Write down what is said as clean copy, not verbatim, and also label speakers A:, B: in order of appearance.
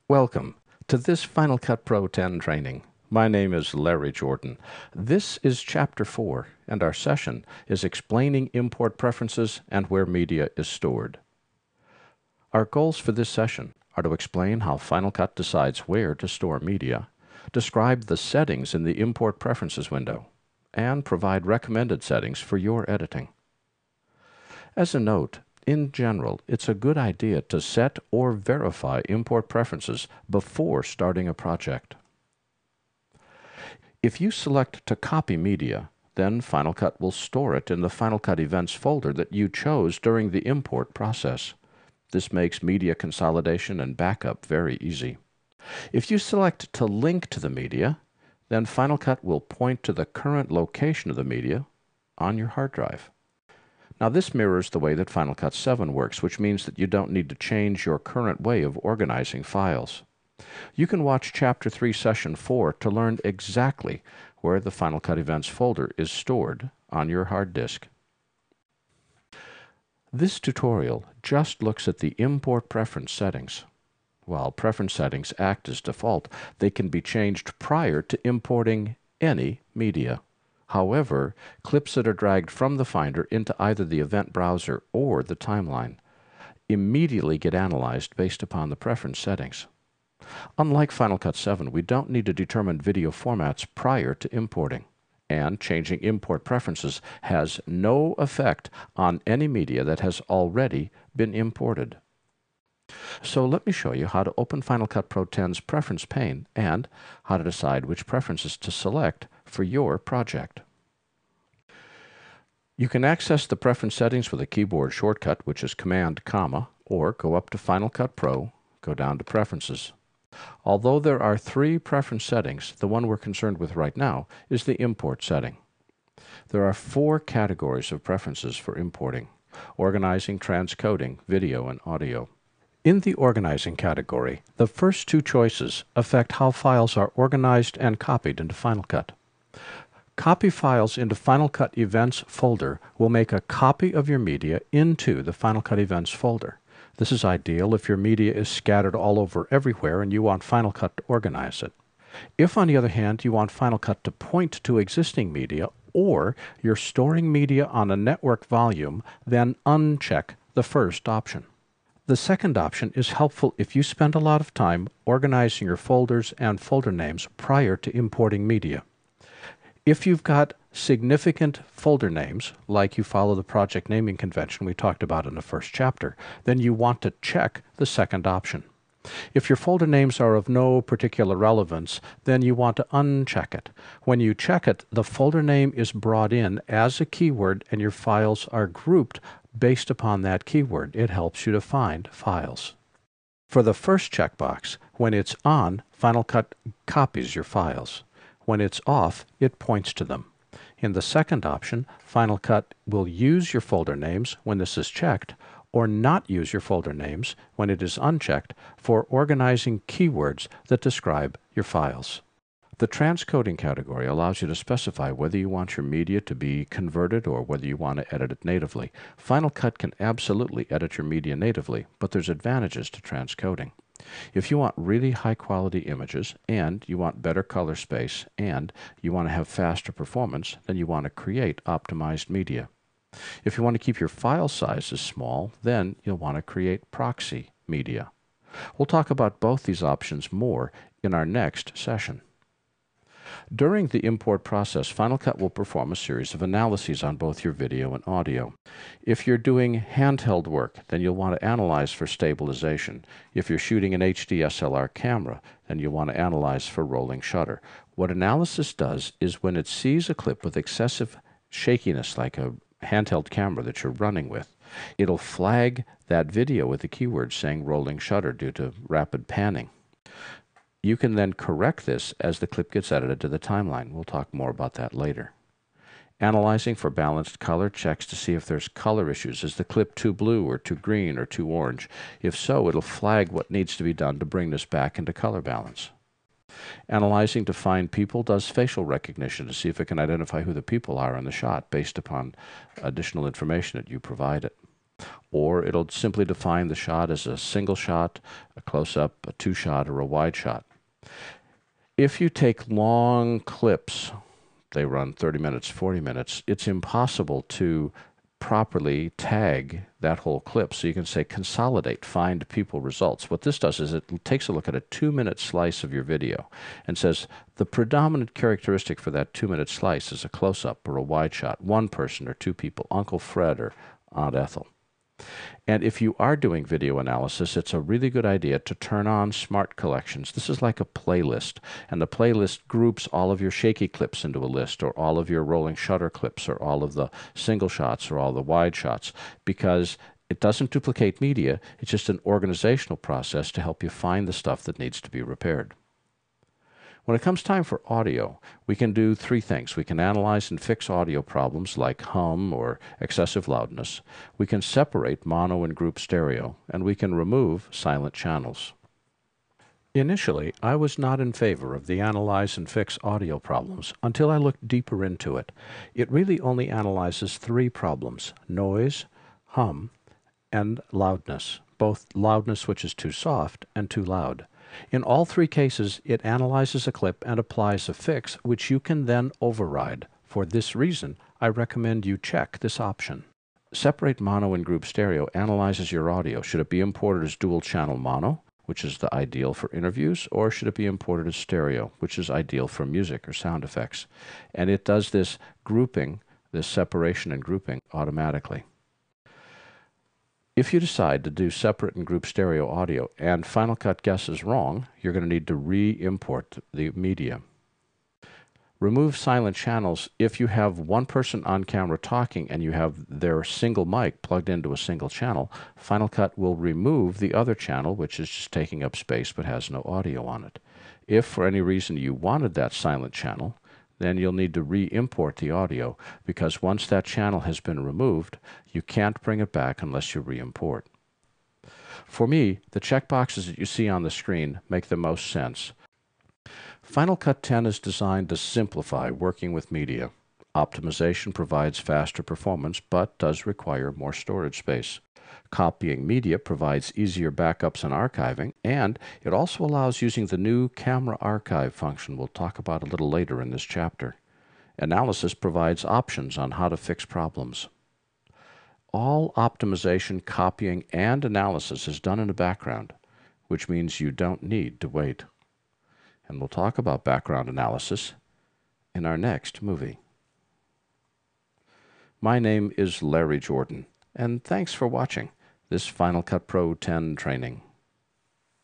A: Welcome to this Final Cut Pro 10 training. My name is Larry Jordan. This is Chapter 4, and our session is explaining import preferences and where media is stored. Our goals for this session are to explain how Final Cut decides where to store media, describe the settings in the Import Preferences window, and provide recommended settings for your editing. As a note, in general, it's a good idea to set or verify import preferences before starting a project. If you select to copy media, then Final Cut will store it in the Final Cut Events folder that you chose during the import process. This makes media consolidation and backup very easy. If you select to link to the media, then Final Cut will point to the current location of the media on your hard drive. Now this mirrors the way that Final Cut 7 works, which means that you don't need to change your current way of organizing files. You can watch Chapter 3 Session 4 to learn exactly where the Final Cut Events folder is stored on your hard disk. This tutorial just looks at the import preference settings. While preference settings act as default, they can be changed prior to importing any media. However, clips that are dragged from the Finder into either the event browser or the timeline immediately get analyzed based upon the preference settings. Unlike Final Cut 7, we don't need to determine video formats prior to importing, and changing import preferences has no effect on any media that has already been imported. So let me show you how to open Final Cut Pro 10's preference pane and how to decide which preferences to select for your project. You can access the preference settings with a keyboard shortcut, which is Command, or go up to Final Cut Pro, go down to Preferences. Although there are 3 preference settings, the one we're concerned with right now is the import setting. There are 4 categories of preferences for importing: organizing, transcoding, video, and audio. In the organizing category, the first 2 choices affect how files are organized and copied into Final Cut. Copy files into Final Cut Events folder will make a copy of your media into the Final Cut Events folder. This is ideal if your media is scattered all over everywhere and you want Final Cut to organize it. If, on the other hand, you want Final Cut to point to existing media, or you're storing media on a network volume, then uncheck the first option. The second option is helpful if you spend a lot of time organizing your folders and folder names prior to importing media. If you've got significant folder names, like you follow the project naming convention we talked about in the first chapter, then you want to check the second option. If your folder names are of no particular relevance, then you want to uncheck it. When you check it, the folder name is brought in as a keyword and your files are grouped based upon that keyword. It helps you to find files. For the first checkbox, when it's on, Final Cut copies your files. When it's off, it points to them. In the second option, Final Cut will use your folder names when this is checked, or not use your folder names when it is unchecked for organizing keywords that describe your files. The transcoding category allows you to specify whether you want your media to be converted or whether you want to edit it natively. Final Cut can absolutely edit your media natively, but there's advantages to transcoding. If you want really high-quality images, and you want better color space, and you want to have faster performance, then you want to create optimized media. If you want to keep your file sizes small, then you'll want to create proxy media. We'll talk about both these options more in our next session. During the import process, Final Cut will perform a series of analyses on both your video and audio. If you're doing handheld work, then you'll want to analyze for stabilization. If you're shooting an HD SLR camera, then you'll want to analyze for rolling shutter. What analysis does is when it sees a clip with excessive shakiness, like a handheld camera that you're running with, it'll flag that video with a keyword saying rolling shutter due to rapid panning. You can then correct this as the clip gets edited to the timeline. We'll talk more about that later. Analyzing for balanced color checks to see if there's color issues. Is the clip too blue or too green or too orange? If so, it'll flag what needs to be done to bring this back into color balance. Analyzing to find people does facial recognition to see if it can identify who the people are in the shot based upon additional information that you provide it. Or it'll simply define the shot as a single shot, a close-up, a two-shot, or a wide shot. If you take long clips, they run 30 minutes, 40 minutes, it's impossible to properly tag that whole clip. So you can say consolidate, find people results. What this does is it takes a look at a 2-minute slice of your video and says the predominant characteristic for that 2-minute slice is a close-up or a wide shot, one person or two people, Uncle Fred or Aunt Ethel. And if you are doing video analysis, it's a really good idea to turn on smart collections. This is like a playlist, and the playlist groups all of your shaky clips into a list, or all of your rolling shutter clips, or all of the single shots, or all the wide shots, because it doesn't duplicate media. It's just an organizational process to help you find the stuff that needs to be repaired. When it comes time for audio, we can do three things. We can analyze and fix audio problems like hum or excessive loudness. We can separate mono and group stereo, and we can remove silent channels. Initially, I was not in favor of the analyze and fix audio problems until I looked deeper into it. It really only analyzes three problems: noise, hum, and loudness, both loudness which is too soft and too loud. In all three cases, it analyzes a clip and applies a fix, which you can then override. For this reason, I recommend you check this option. Separate mono and group stereo analyzes your audio. Should it be imported as dual channel mono, which is the ideal for interviews, or should it be imported as stereo, which is ideal for music or sound effects? And it does this grouping, this separation and grouping automatically. If you decide to do separate and group stereo audio and Final Cut guesses wrong, you're going to need to re-import the media. Remove silent channels. If you have one person on camera talking and you have their single mic plugged into a single channel, Final Cut will remove the other channel, which is just taking up space but has no audio on it. If for any reason you wanted that silent channel, then you'll need to re-import the audio, because once that channel has been removed, you can't bring it back unless you re-import. For me, the checkboxes that you see on the screen make the most sense. Final Cut 10 is designed to simplify working with media. Optimization provides faster performance, but does require more storage space. Copying media provides easier backups and archiving, and it also allows using the new Camera Archive function we'll talk about a little later in this chapter. Analysis provides options on how to fix problems. All optimization, copying, and analysis is done in the background, which means you don't need to wait. And we'll talk about background analysis in our next movie. My name is Larry Jordan, and thanks for watching this Final Cut Pro 10 training.